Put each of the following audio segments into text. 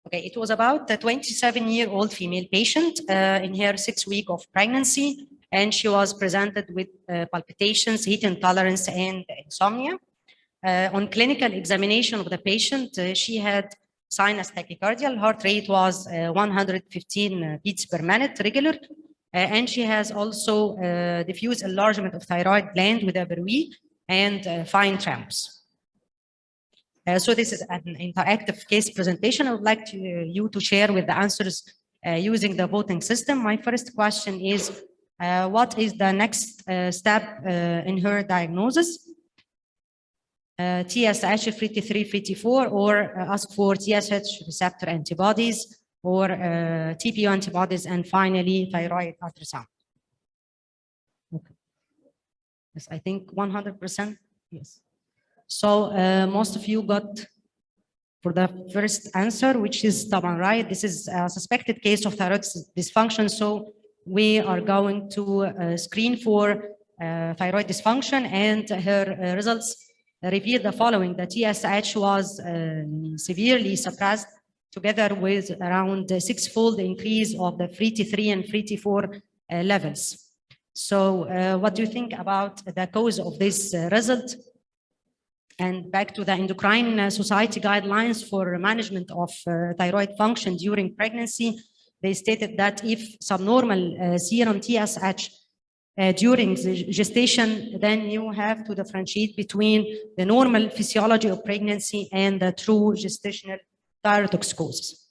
Okay, it was about a 27-year-old female patient in her 6th week of pregnancy, and she was presented with palpitations, heat intolerance, and insomnia. On clinical examination of the patient, she had sinus tachycardia. Heart rate was 115 beats per minute regular, and she has also diffuse enlargement of thyroid gland with a Berwick and fine tremors. So this is an interactive case presentation. I would like you to share with the answers using the voting system. My first question is, what is the next step in her diagnosis? TSH, FRT3, FRT4, or ask for TSH receptor antibodies, or TPO antibodies, and finally thyroid ultrasound. Okay. Yes, I think 100%. Yes. So most of you got for the first answer, which is taban, right? This is a suspected case of thyroid dysfunction. So we are going to screen for thyroid dysfunction, and her results reveal the following. The TSH was severely suppressed, together with around a 6-fold increase of the FRT3 and FRT4 levels. So what do you think about the cause of this result? And back to the Endocrine Society guidelines for management of thyroid function during pregnancy, they stated that if subnormal serum TSH during the gestation, then you have to differentiate between the normal physiology of pregnancy and the true gestational thyrotoxicosis.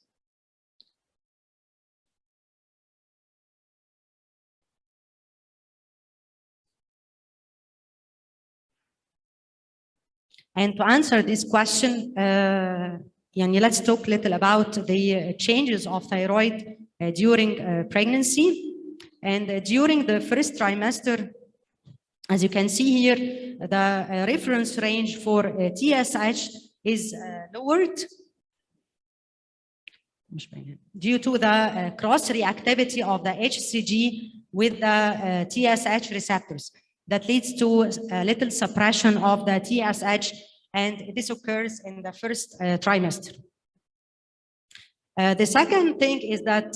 And to answer this question, let's talk a little about the changes of thyroid during pregnancy. And during the first trimester, as you can see here, the reference range for TSH is lowered due to the cross-reactivity of the HCG with the TSH receptors. That leads to a little suppression of the TSH, and this occurs in the first trimester. The second thing is that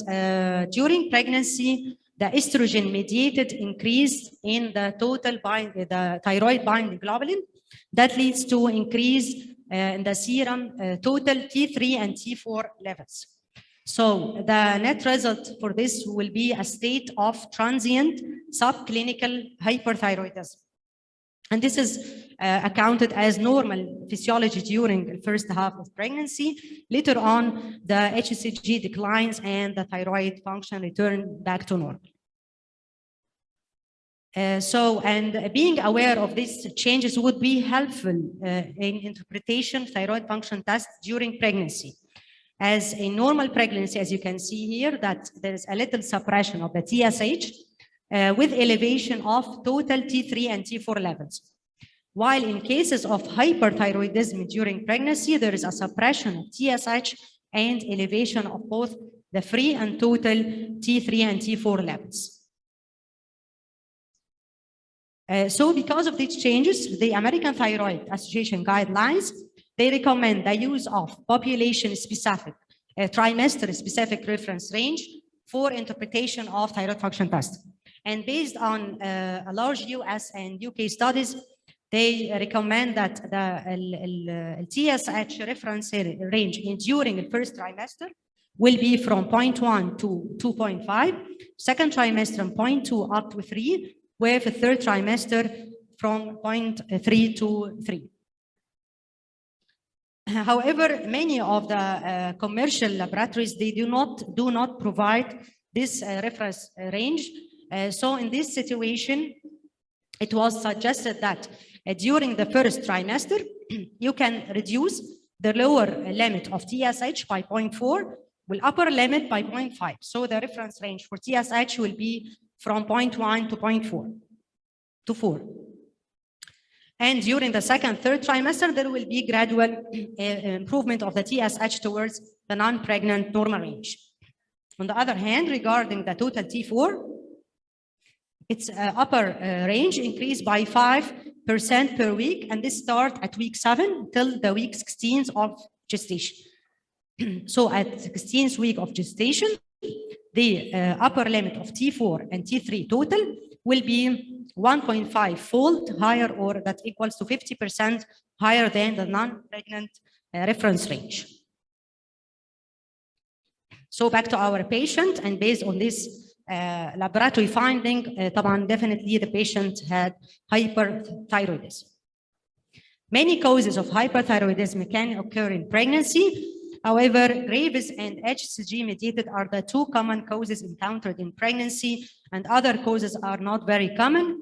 during pregnancy, the estrogen-mediated increase in the total the thyroid binding globulin, that leads to increase in the serum total T3 and T4 levels. So the net result for this will be a state of transient subclinical hyperthyroidism. And this is accounted as normal physiology during the first half of pregnancy. Later on, the HCG declines and the thyroid function return back to normal. And being aware of these changes would be helpful in interpretation thyroid function tests during pregnancy. As in normal pregnancy, as you can see here, that there is a little suppression of the TSH with elevation of total T3 and T4 levels. While in cases of hyperthyroidism during pregnancy, there is a suppression of TSH and elevation of both the free and total T3 and T4 levels. So because of these changes, the American Thyroid Association guidelines, they recommend the use of population-specific, trimester-specific reference range for interpretation of thyroid function tests. And based on a large US and UK studies, they recommend that the TSH reference range during the first trimester will be from 0.1 to 2.5, second trimester from 0.2 up to 3, with the third trimester from 0.3 to 3. However, many of the commercial laboratories, they do not provide this reference range. So in this situation, it was suggested that during the first trimester, you can reduce the lower limit of TSH by 0.4, with upper limit by 0.5. So the reference range for TSH will be from 0.1 to 0.4 to 4. And during the second, third trimester, there will be gradual improvement of the TSH towards the non-pregnant normal range. On the other hand, regarding the total T4, its upper range increased by 5% per week, and this starts at week 7 till the week 16 of gestation. So at 16th week of gestation, the upper limit of T4 and T3 total will be 1.5-fold higher, or that equals to 50% higher than the non-pregnant reference range. So back to our patient, and based on this laboratory finding, definitely the patient had hyperthyroidism. Many causes of hyperthyroidism can occur in pregnancy. However, Graves and HCG mediated are the two common causes encountered in pregnancy, and other causes are not very common.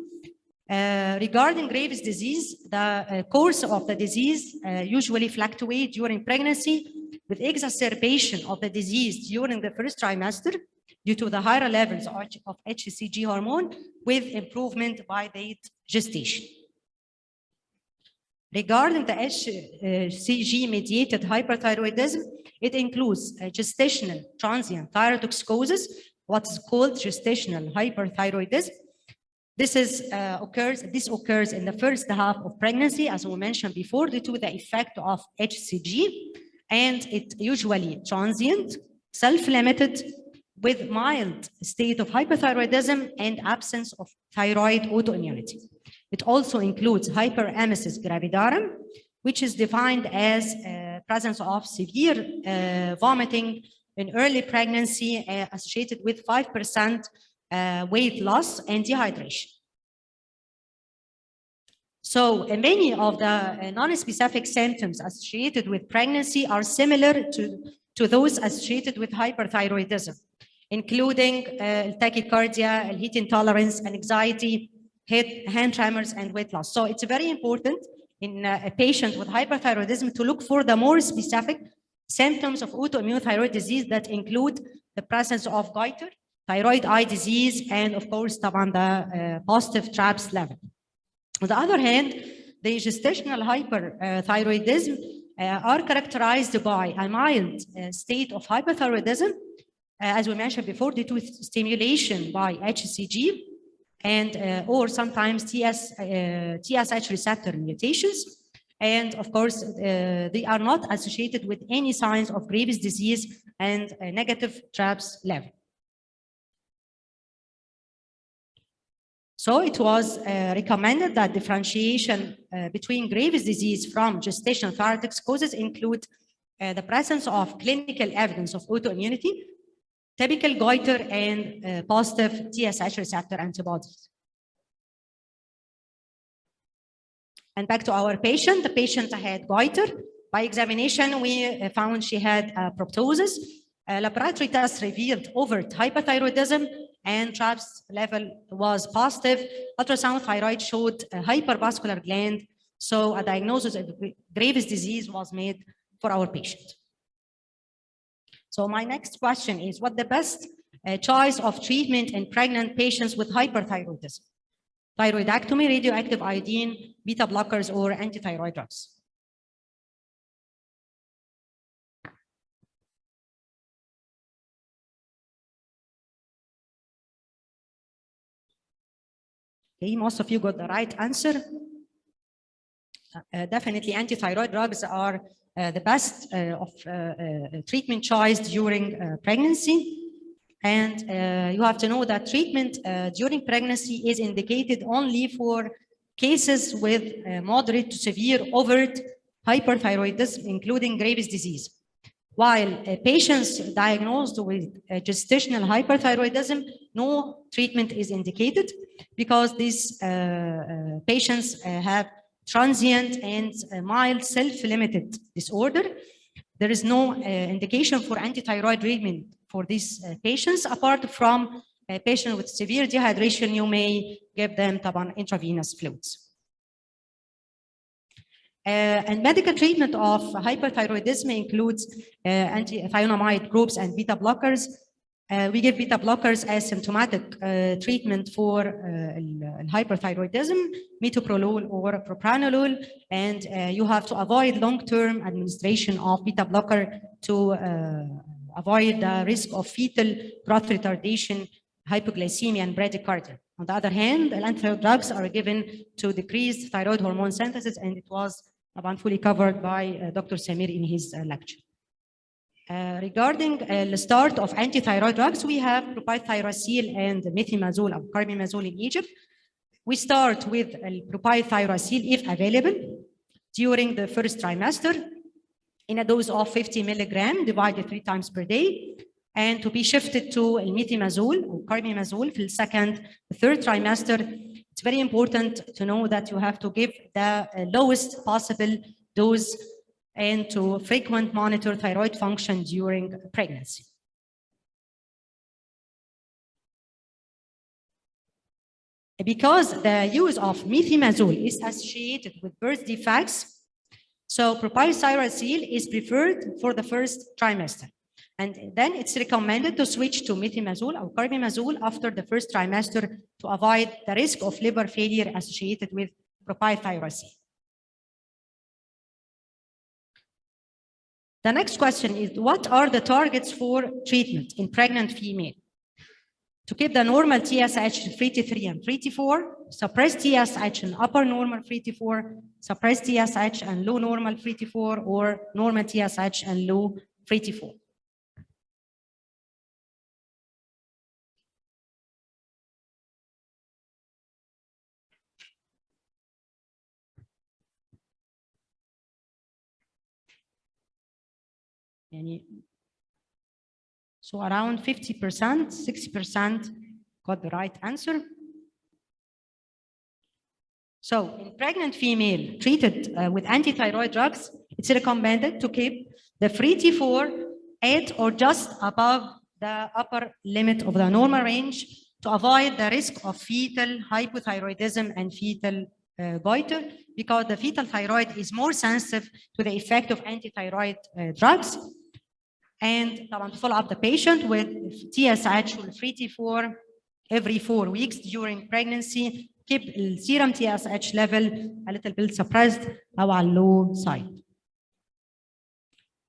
Regarding Graves' disease, the course of the disease usually fluctuates during pregnancy, with exacerbation of the disease during the first trimester due to the higher levels of HCG hormone, with improvement by late gestation. Regarding the HCG-mediated hyperthyroidism, it includes gestational transient thyrotoxicosis, what's called gestational hyperthyroidism. This occurs in the first half of pregnancy, as we mentioned before, due to the effect of HCG, and it usually transient, self-limited, with mild state of hyperthyroidism and absence of thyroid autoimmunity. It also includes hyperemesis gravidarum, which is defined as presence of severe vomiting in early pregnancy associated with 5% weight loss and dehydration. So many of the non-specific symptoms associated with pregnancy are similar to those associated with hyperthyroidism, including tachycardia, heat intolerance, anxiety, hand tremors, and weight loss. So it's very important in a patient with hyperthyroidism to look for the more specific symptoms of autoimmune thyroid disease that include the presence of goiter, thyroid eye disease, and of course, the positive TRAPS level. On the other hand, the gestational hyperthyroidism are characterized by a mild state of hyperthyroidism, as we mentioned before, due to stimulation by HCG and or sometimes TSH receptor mutations. And of course, they are not associated with any signs of Graves' disease and a negative TRAPS level. So it was recommended that differentiation between Graves' disease from gestational thyrotoxicosis include the presence of clinical evidence of autoimmunity, typical goiter, and positive TSH receptor antibodies. And back to our patient, the patient had goiter. By examination, we found she had proptosis. Laboratory tests revealed overt hyperthyroidism, and TRAPS level was positive. Ultrasound thyroid showed a hypervascular gland, so a diagnosis of Graves' disease was made for our patient. So my next question is, what the best choice of treatment in pregnant patients with hyperthyroidism? Thyroidectomy, radioactive iodine, beta blockers, or antithyroid drugs? Okay, most of you got the right answer. Definitely antithyroid drugs are the best of treatment choice during pregnancy. And you have to know that treatment during pregnancy is indicated only for cases with moderate to severe overt hyperthyroidism, including Graves' disease. While patients diagnosed with gestational hyperthyroidism, no treatment is indicated because these patients have transient and mild self-limited disorder. There is no indication for antithyroid treatment for these patients. Apart from a patient with severe dehydration, you may give them intravenous fluids. And medical treatment of hyperthyroidism includes anti-thionamide groups and beta blockers. We give beta blockers as symptomatic treatment for hyperthyroidism, metoprolol or propranolol, and you have to avoid long-term administration of beta blocker to avoid the risk of fetal growth retardation, hypoglycemia, and bradycardia. On the other hand, antithyroid drugs are given to decrease thyroid hormone synthesis, and it was fully covered by Dr. Samir in his lecture. Regarding the start of anti-thyroid drugs, we have propylthyracil and methimazole or carbimazole in Egypt. We start with propylthyracil if available during the first trimester in a dose of 50 milligram divided 3 times per day, and to be shifted to methimazole or carbimazole for the second, third trimester. It's very important to know that you have to give the lowest possible dose and to frequent monitor thyroid function during pregnancy. Because the use of methimazole is associated with birth defects, so propylthyracil is preferred for the first trimester. And then it's recommended to switch to methimazole or carbimazole after the first trimester to avoid the risk of liver failure associated with propylthyracil. The next question is, what are the targets for treatment in pregnant female? To keep the normal TSH 3T3 and 3T4, suppress TSH in upper normal 3T4, suppress TSH and low normal 3T4, or normal TSH and low 3T4. So around 50%, 60% got the right answer. So in pregnant female treated with anti-thyroid drugs, it's recommended to keep the 3T4 at or just above the upper limit of the normal range to avoid the risk of fetal hypothyroidism and fetal goiter, because the fetal thyroid is more sensitive to the effect of anti-thyroid drugs. And to follow up the patient with TSH or 3T4 every 4 weeks during pregnancy, keep the serum TSH level a little bit suppressed or on low side.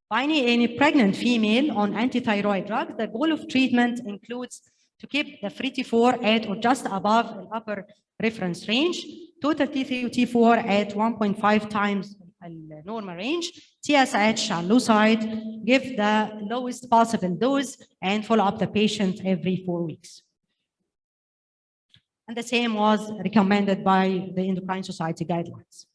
Finally, in a pregnant female on anti-thyroid drugs, the goal of treatment includes to keep the 3T4 at or just above the upper reference range, total T3 T4 at 1.5 times the normal range, TSH on low side, give the lowest possible dose, and follow up the patient every 4 weeks. And the same was recommended by the Endocrine Society guidelines.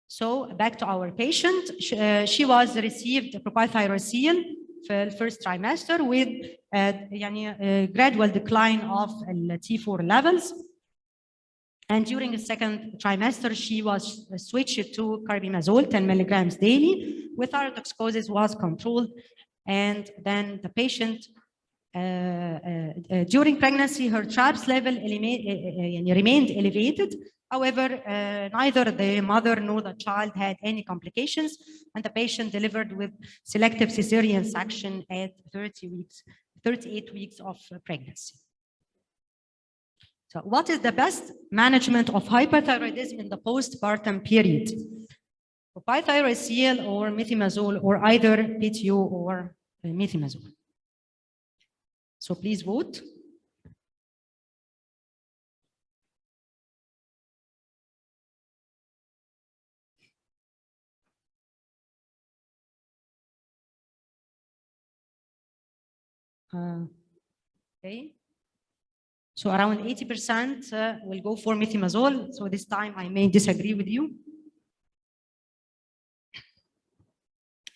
So back to our patient, she was received propylthyracil for the first trimester with a gradual decline of T4 levels. And during the second trimester, she was switched to carbimazole 10 milligrams daily, with thyrotoxicosis was controlled. And then the patient, during pregnancy, her TRAPS level remained elevated. However, neither the mother nor the child had any complications, and the patient delivered with selective cesarean section at 38 weeks of pregnancy. So what is the best management of hyperthyroidism in the postpartum period? Propylthyracil or methimazole, or either PTO or methimazole? So please vote. Okay. So around 80% will go for methimazole. So this time I may disagree with you.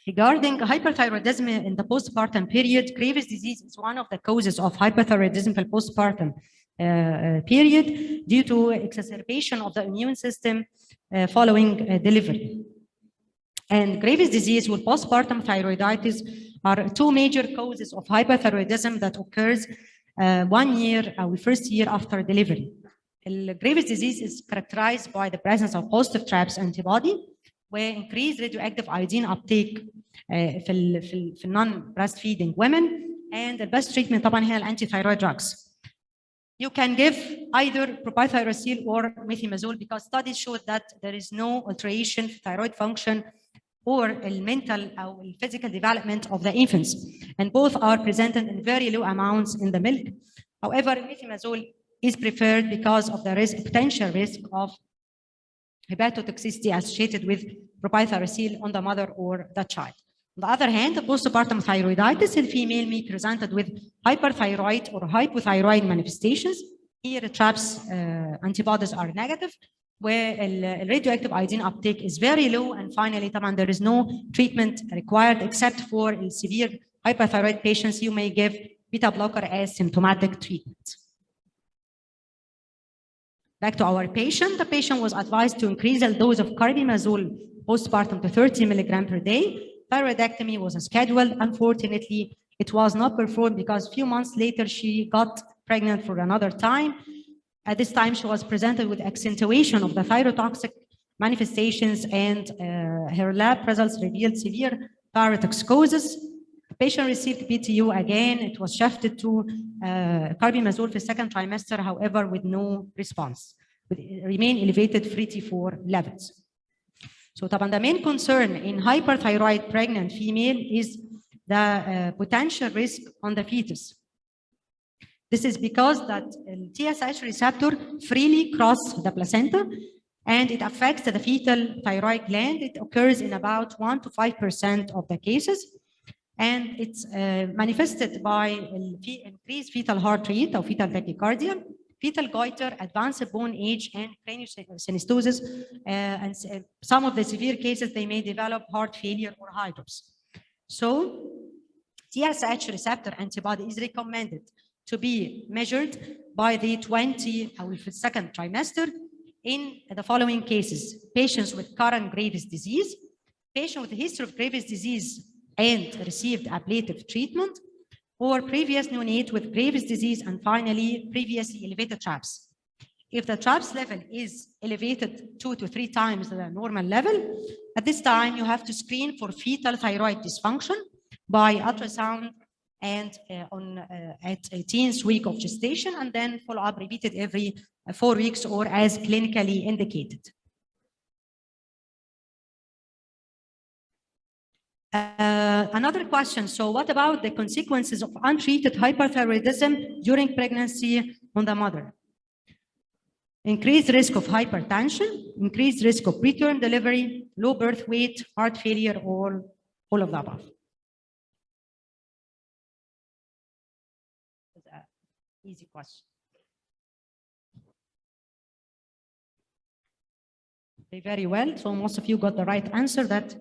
Regarding hyperthyroidism in the postpartum period, Graves' disease is one of the causes of hyperthyroidism in the postpartum period due to exacerbation of the immune system following delivery. And Graves' disease with postpartum thyroiditis are two major causes of hyperthyroidism that occurs 1 year or first year after delivery. Graves' disease is characterized by the presence of positive TRAPS antibody, where increased radioactive iodine uptake في non-breastfeeding women, and the best treatment طبعا هي anti-thyroid drugs. You can give either propylthyracil or methimazole because studies showed that there is no alteration in thyroid function or mental or physical development of the infants, and both are presented in very low amounts in the milk. However, methimazole is preferred because of the potential risk of hepatotoxicity associated with propylthyracil on the mother or the child. On the other hand, the postpartum thyroiditis in female may be presented with hyperthyroid or hypothyroid manifestations. Here, TRAPS antibodies are negative, where radioactive iodine uptake is very low, and finally, there is no treatment required except for severe hyperthyroid patients. You may give beta blocker as symptomatic treatment. Back to our patient. The patient was advised to increase the dose of carbimazole postpartum to 30 milligrams per day. Thyroidectomy was scheduled. Unfortunately, it was not performed because a few months later she got pregnant for another time. At this time, she was presented with accentuation of the thyrotoxic manifestations, and her lab results revealed severe thyrotoxicosis. The patient received PTU again. It was shifted to carbimazole for the second trimester, however, with no response. Remain elevated free T4 levels. So the main concern in hyperthyroid pregnant female is the potential risk on the fetus. This is because that TSH receptor freely crosses the placenta, and it affects the fetal thyroid gland. It occurs in about 1 to 5% of the cases, and it's manifested by increased fetal heart rate or fetal tachycardia, fetal goiter, advanced bone age, and craniosynostosis. And some of the severe cases, they may develop heart failure or hydrops. So TSH receptor antibody is recommended to be measured by the 22nd trimester in the following cases: patients with current Graves' disease, patient with a history of Graves' disease and received ablative treatment, or previous neonate with Graves' disease, and finally, previously elevated TRAPS. If the TRAPS level is elevated 2 to 3 times the normal level, at this time you have to screen for fetal thyroid dysfunction by ultrasound and at 18th week of gestation, and then follow up repeated every 4 weeks or as clinically indicated. Another question, so what about the consequences of untreated hyperthyroidism during pregnancy on the mother? Increased risk of hypertension, increased risk of preterm delivery, low birth weight, heart failure, or all of the above. That's an easy question. Okay, very well, so most of you got the right answer. That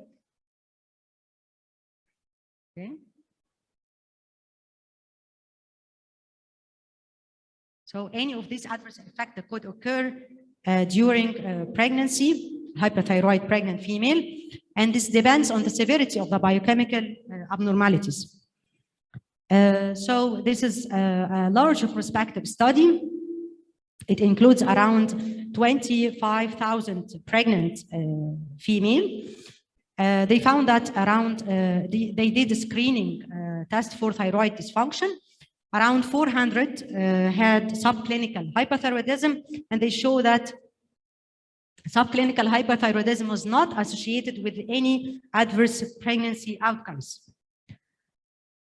okay. So any of these adverse effects that could occur during pregnancy, hyperthyroid pregnant female, and this depends on the severity of the biochemical abnormalities. So this is a large prospective study. It includes around 25,000 pregnant female. They found that around, they did a screening test for thyroid dysfunction. Around 400 had subclinical hyperthyroidism, and they show that subclinical hyperthyroidism was not associated with any adverse pregnancy outcomes.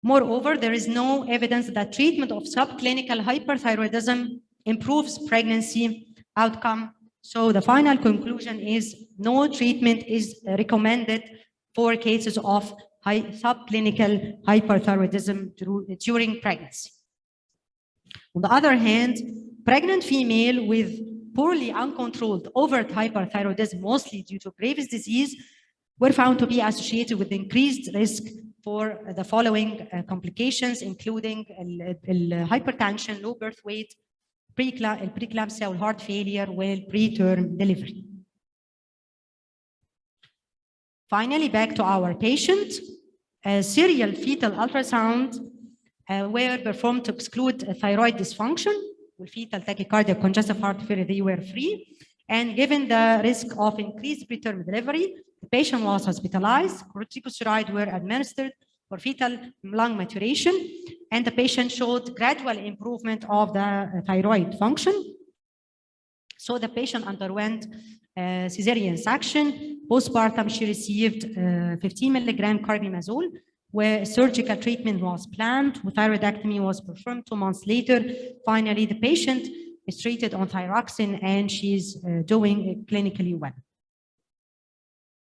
Moreover, there is no evidence that treatment of subclinical hyperthyroidism improves pregnancy outcome. So the final conclusion is no treatment is recommended for cases of subclinical hyperthyroidism during pregnancy. On the other hand, pregnant female with poorly uncontrolled overt hyperthyroidism, mostly due to Graves' disease, were found to be associated with increased risk for the following complications, including hypertension, low birth weight, preeclampsia, or heart failure with preterm delivery. Finally, back to our patient. Serial fetal ultrasound were performed to exclude thyroid dysfunction with fetal tachycardia, congestive heart failure. They were free. And given the risk of increased preterm delivery, the patient was hospitalized. Corticosteroids were administered for fetal lung maturation, and the patient showed gradual improvement of the thyroid function. So the patient underwent cesarean section. Postpartum, she received 15 milligram carbimazole, where surgical treatment was planned. Thyroidectomy was performed 2 months later. Finally, the patient is treated on thyroxine, and she's doing clinically well.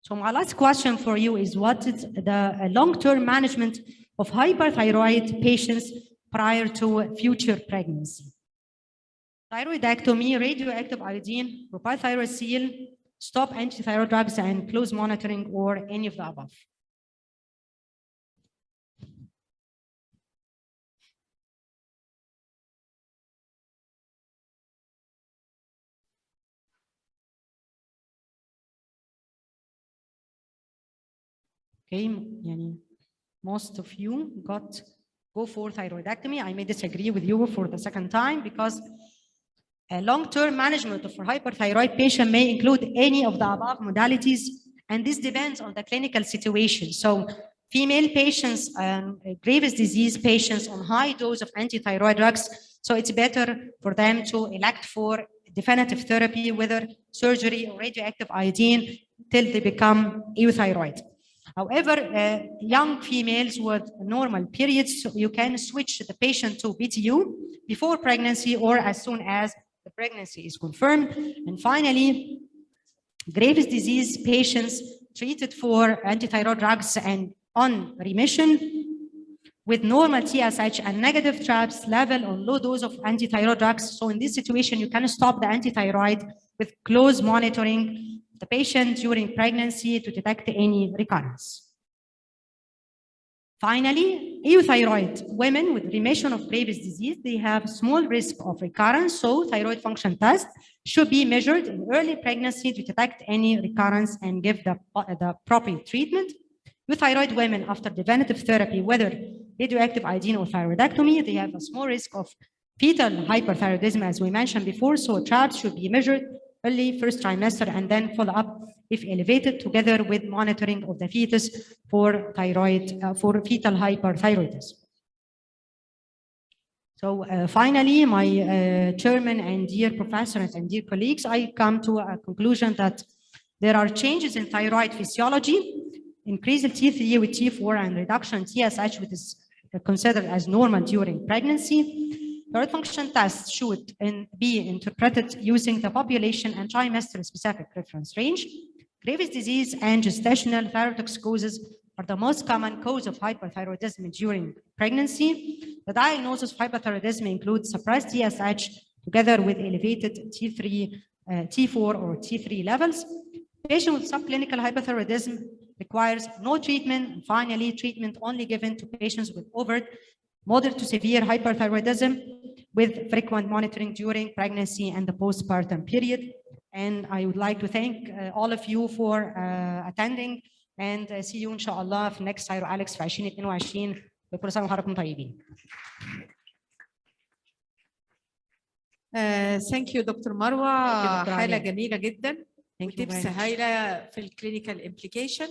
So my last question for you is, what is the long-term management of hyperthyroid patients prior to future pregnancy? Thyroidectomy, radioactive iodine, propylthyroid seal, stop anti-thyroid drugs, and close monitoring, or any of the above? Okay, most of you go for thyroidectomy. I may disagree with you for the second time, because a long-term management of a hyperthyroid patient may include any of the above modalities, and this depends on the clinical situation. So female patients and Graves' disease patients on high dose of anti-thyroid drugs, so it's better for them to elect for definitive therapy, whether surgery or radioactive iodine, till they become euthyroid. However, young females with normal periods, you can switch the patient to BTU before pregnancy or as soon as the pregnancy is confirmed. And finally, Graves' disease patients treated for anti-thyroid drugs and on remission with normal TSH and negative TRAPS level on low dose of anti-thyroid drugs. So in this situation, you can stop the anti-thyroid with close monitoring the patient during pregnancy to detect any recurrence. Finally, euthyroid women with remission of Graves' disease, they have small risk of recurrence, so thyroid function test should be measured in early pregnancy to detect any recurrence and give the appropriate treatment. Euthyroid women after definitive therapy, whether radioactive iodine or thyroidectomy, they have a small risk of fetal hyperthyroidism, as we mentioned before, so TRAPS should be measured early first trimester and then follow up if elevated, together with monitoring of the fetus for fetal hyperthyroidism. So finally, my chairman and dear professors and dear colleagues, I come to a conclusion that there are changes in thyroid physiology, increase in T3 with T4 and reduction in TSH, which is considered as normal during pregnancy. Thyroid function tests should be interpreted using the population and trimester-specific reference range. Graves' disease and gestational thyrotoxicosis are the most common cause of hyperthyroidism during pregnancy. The diagnosis of hyperthyroidism includes suppressed TSH together with elevated T3, T4 or T3 levels. Patient with subclinical hyperthyroidism requires no treatment. And finally, treatment only given to patients with overt moderate to severe hyperthyroidism with frequent monitoring during pregnancy and the postpartum period. And I would like to thank all of you for attending, and see you inshallah في next ThyroAlex في 2022. وكل سنة وحضراتكم طيبين. Thank you دكتور مروة، حالة جميلة جدا وتبس هايلة في الكلينيكال implication.